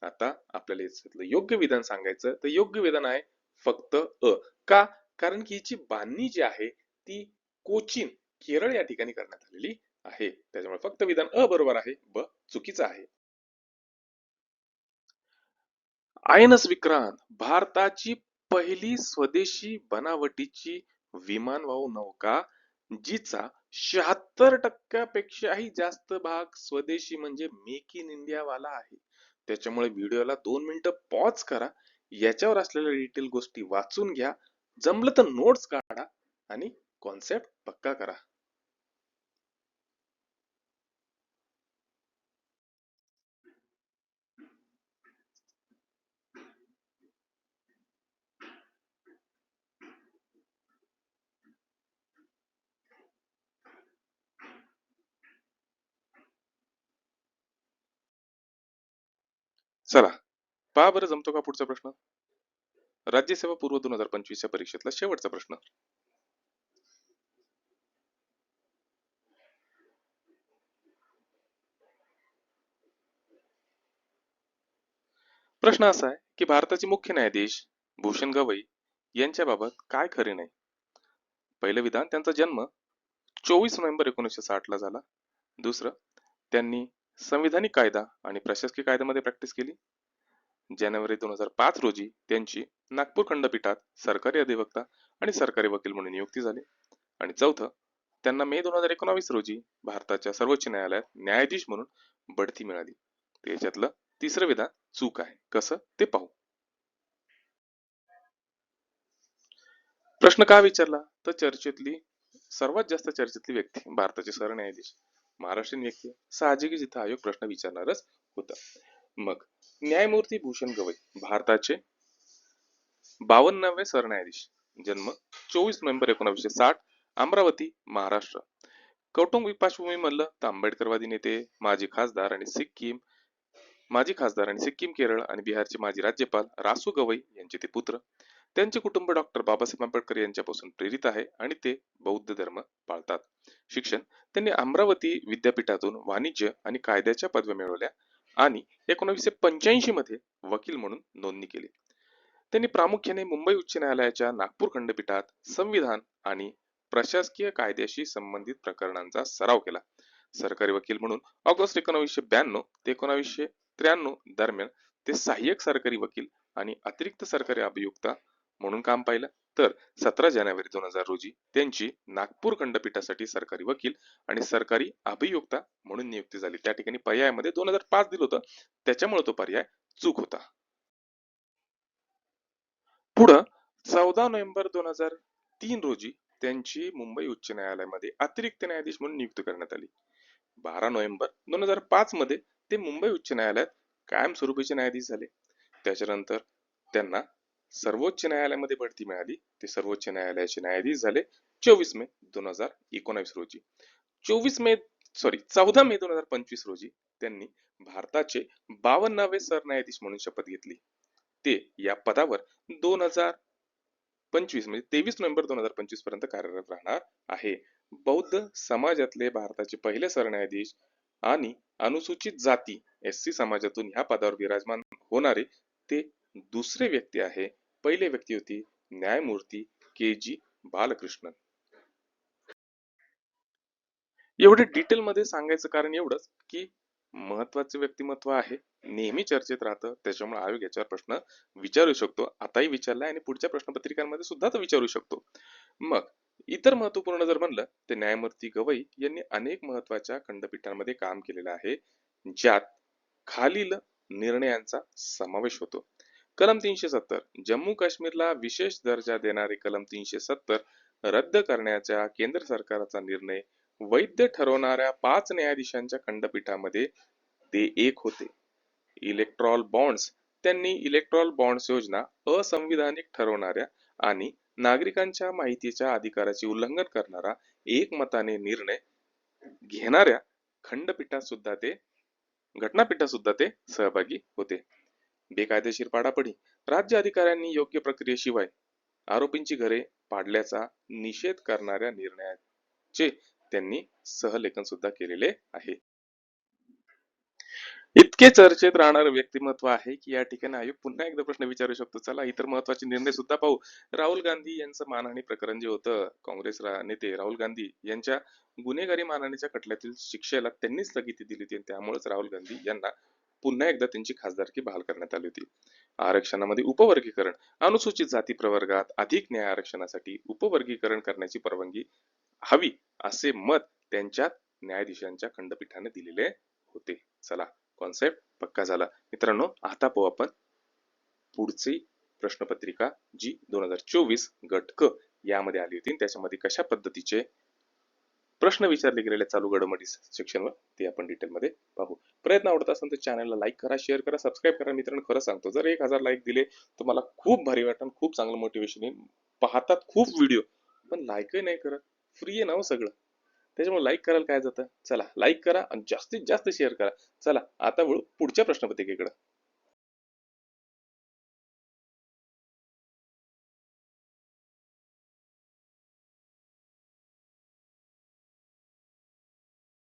आता आपल्याला याच्यातलं योग्य विधान सांगायचं तर योग्य विधान आहे फक्त अ. का? कारण की हिची बांधणी जी आहे ती कोचीन केरळ या ठिकाणी करण्यात आलेली आहे. त्याच्यामुळे फक्त विधान अ बरोबर आहे, ब चुकीचं आहे. INS विक्रांत भारताची पहिली स्वदेशी बनावटीची विमानवाहू नौका जिचा 76% जास्त भाग स्वदेशी म्हणजे मेक इन इंडिया वाला आहे. त्याच्यामुळे व्हिडिओला 2 मिनिटं पॉज करा, याच्यावर असलेल्या डिटेल गोष्टी वाचून घ्या, जमलं तर नोट्स काढा आणि कॉन्सेप्ट पक्का करा. चला पहा बरं, जमतो का पुढचा प्रश्न. राज्यसेवा पूर्व 2025 च्या परीक्षेतला शेवटचा प्रश्न. प्रश्न असा आहे की भारताचे मुख्य न्यायाधीश भूषण गवई यांच्याबाबत काय खरे नाही. पहिलं विधान, त्यांचा जन्म 24 नोव्हेंबर 1960 ला झाला. दुसरं, त्यांनी संविधानिक कायदा आणि प्रशासकीय कायद्यामध्ये प्रॅक्टिस केली. जानेवारी 2005 रोजी त्यांची नागपूर खंडपीठात सरकारी अधिवक्ता आणि सरकारी वकील म्हणून नियुक्ती झाली. आणि चौथं, त्यांना मे 2019 रोजी भारताच्या सर्वोच्च न्यायालयात न्यायाधीश म्हणून बढती मिळाली. त्याच्यातलं तिसरं विधान चूक आहे. कसं ते पाहू. प्रश्न का विचारला तर सर्वात जास्त चर्चेतली व्यक्ती भारताचे सरन्यायाधीश महाराष्ट्रीयन व्यक्ती, साहजिकच इथं आयोग प्रश्न विचारणारच होता. मग न्यायमूर्ती भूषण गवई भारताचे 52वे सरन्यायाधीश, जन्म 24 नोव्हेंबर 1960, अमरावती, महाराष्ट्र. कौटुंबिक पार्श्वभूमी म्हणलं तर आंबेडकरवादी नेते, माजी खासदार आणि सिक्कीम, केरळ आणि बिहारचे माजी राज्यपाल रासू गवई यांचे ते पुत्र. त्यांचे कुटुंब डॉक्टर बाबासाहेब आंबेडकर यांच्यापासून प्रेरित आहे आणि ते बौद्ध धर्म पाळतात. शिक्षण, त्यांनी अमरावती विद्यापीठातून वाणिज्य आणि कायद्याच्या पदव्या मिळवल्या आणि 1985 मध्ये वकील म्हणून नोंदणी केली. त्यांनी प्रामुख्याने मुंबई उच्च न्यायालयाच्या नागपूर खंडपीठात संविधान आणि प्रशासकीय कायद्याशी संबंधित प्रकरणांचा सराव केला. सरकारी वकील म्हणून ऑगस्ट 1992 ते 1993 दरम्यान ते सहाय्यक सरकारी वकील आणि अतिरिक्त सरकारी अभियोक्ता म्हणून काम पाहिलं. तर 17 जानेवारी 2000 रोजी त्यांची नागपूर खंडपीठासाठी सरकारी वकील आणि सरकारी अभियोक्ता म्हणून नियुक्ती झाली. त्या ठिकाणी पर्यायामध्ये 2005 दिलं होतं, त्याच्यामुळे तो पर्याय चूक होता. पुढं 14 नोव्हेंबर 2003 रोजी त्यांची मुंबई उच्च न्यायालयामध्ये अतिरिक्त न्यायाधीश म्हणून नियुक्ती करण्यात आली. 12 नोव्हेंबर 2005 मध्ये ते मुंबई उच्च न्यायालयात कायमस्वरूपीचे न्यायाधीश झाले. त्याच्यानंतर त्यांना सर्वोच्च न्यायालयामध्ये बढती मिळाली. ते सर्वोच्च न्यायालयाचे न्यायाधीश झाले 24 मे 2019 रोजी. 14 मे 2025 रोजी त्यांनी भारताचे 52वे सरन्यायाधीश म्हणून शपथ घेतली. ते या पदावर 2025 म्हणजे 23 नोव्हेंबर 2025 पर्यंत कार्यरत राहणार आहे. बौद्ध समाजातले भारताचे पहिले सरन्यायाधीश आणि अनुसूचित जाती SC समाजातून ह्या पदावर विराजमान होणारे ते दुसरे व्यक्ती आहे. पहिले व्यक्ती होती न्यायमूर्ती KG बालकृष्णन. एवढे डिटेल मध्ये सांगायचं कारण एवढंच की महत्वाचे व्यक्तिमत्व आहे, नेहमी चर्चेत राहतं, त्याच्यामुळे आयोग याच्यावर प्रश्न विचारू शकतो. आताही विचारलाय आणि पुढच्या प्रश्नपत्रिकांमध्ये सुद्धा तो विचारू शकतो. मग इतर महत्वपूर्ण जर म्हणलं तर न्यायमूर्ती गवई यांनी अनेक महत्वाच्या खंडपीठांमध्ये काम केलेलं आहे, ज्यात खालील निर्णयांचा समावेश होतो. कलम 370 जम्मू काश्मीरला विशेष दर्जा देणारे कलम 370 रद्द करण्याचा केंद्र सरकारचा निर्णय वैध ठरवणाऱ्या 5 न्यायाधीशांच्या खंडपीठामध्ये ते एक होते. इलेक्ट्रॉल बॉन्ड्स त्यांनी इलेक्ट्रॉल बॉन्ड्स योजना असंविधानिक ठरवणाऱ्या आणि नागरिकांच्या माहितीच्या अधिकाराचे उल्लंघन करणारा एकमताने निर्णय घेणाऱ्या खंडपीठात सुद्धा ते घटनापीठात सुद्धा ते सहभागी होते. बेकायदेशीर पाडापडी राज्य अधिकाऱ्यांनी योग्य प्रक्रियेशिवाय आरोपींची घरे पाडल्याचा निषेध करणाऱ्या निर्णयाचे त्यांनी सहलेखन सुद्धा केलेले आहे. इतके चर्चेत राहणारं व्यक्तिमत्व आहे की या ठिकाणी आयोग पुन्हा एकदा प्रश्न विचारू शकतो. चला इतर महत्वाचे निर्णय सुद्धा पाहू. राहुल गांधी यांचं मानहानी प्रकरण जे होतं, काँग्रेस नेते राहुल गांधी यांच्या गुन्हेगारी मानहानीच्या खटल्यातील शिक्षेला त्यांनी स्थगिती दिली होती, त्यामुळेच राहुल गांधी यांना पुन्हा एकदा त्यांची खासदारकी बहाल करण्यात आली होती. आरक्षणामध्ये उपवर्गीकरण अनुसूचित जाती प्रवर्गात अधिक न्याय आरक्षणासाठी उपवर्गीकरण करण्याची परवानगी हवी असे मत त्यांच्या न्यायाधीशांच्या खंडपीठाने दिलेले होते. चला कॉन्सेप्ट पक्का झाला. मित्रांनो, आता पाहू आपण पुढची प्रश्नपत्रिका जी 2024 गट क यामध्ये आली होती, त्याच्यामध्ये कशा पद्धतीचे प्रश्न विचारले गेलेले चालू घडामोडी सेक्शनवर ते आपण डिटेल मध्ये पाहू. प्रयत्न आवडत असेल तर चॅनलला लाईक करा, शेअर करा, सबस्क्राईब करा. मित्रांनो, खरं सांगतो, जर 1000 लाईक दिले तर मला खूप भारी वाटेल, खूप चांगलं मोटिवेशन येईल. पाहतात खूप व्हिडिओ पण लाईकही नाही करत. फ्री आहे ना हो सगळं, त्याच्यामुळे लाईक करायला काय जातं. चला लाईक करा आणि जास्तीत जास्त शेअर करा. चला आता वळू पुढच्या प्रश्नपत्रिकेकडे.